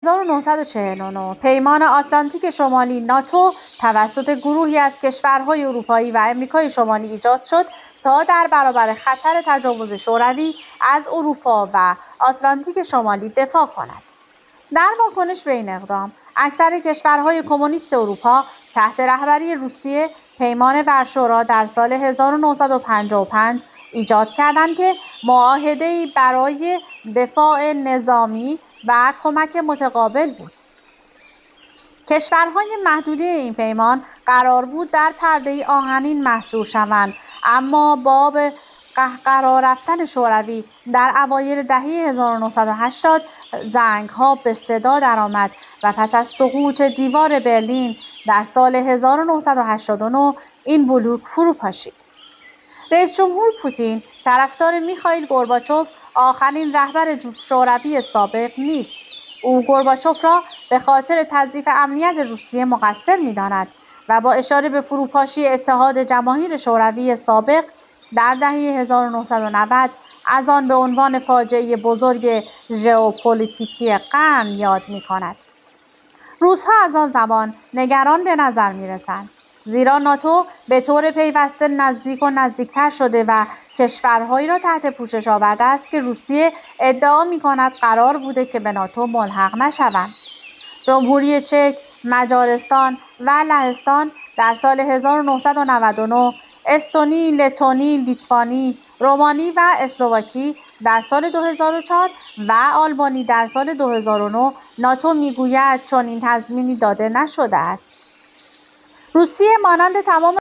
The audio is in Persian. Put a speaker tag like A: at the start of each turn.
A: 1949 پیمان آتلانتیک شمالی ناتو توسط گروهی از کشورهای اروپایی و امریکای شمالی ایجاد شد تا در برابر خطر تجاوز شوروی از اروپا و آتلانتیک شمالی دفاع کند. در واکنش به این اقدام، اکثر کشورهای کمونیست اروپا تحت رهبری روسیه پیمان ورشو را در سال 1955 ایجاد کردند که معاهده‌ای برای دفاع نظامی و کمک متقابل بود. کشورهای محدوده این پیمان قرار بود در پرده آهنین محصور شوند، اما با به قهقرا رفتن شوروی در اوایل دهه 1980 زنگ‌ها به صدا درآمد و پس از سقوط دیوار برلین در سال 1989 این بلوک فرو پاشید. رئیس جمهور پوتین طرفدار میخائیل گورباچوف آخرین رهبر شوروی سابق نیست. او گورباچوف را به خاطر تضعیف امنیت روسیه مقصر می‌داند و با اشاره به فروپاشی اتحاد جماهیر شوروی سابق در دهه 1990 از آن به عنوان فاجعه بزرگ ژئوپلیتیکی قرن یاد می‌کند. روس‌ها از آن زمان نگران به نظر می‌رسند، زیرا ناتو به طور پیوسته نزدیک و نزدیکتر شده و کشورهایی را تحت پوشش آورده است که روسیه ادعا می‌کند قرار بوده که به ناتو ملحق نشوند. جمهوری چک، مجارستان و لهستان در سال 1999، استونی، لتونی، لیتوانی، رومانی و اسلواکی در سال 2004 و آلبانی در سال 2009 ناتو میگوید چنین تضمینی داده نشده است. روسیه مانند تمام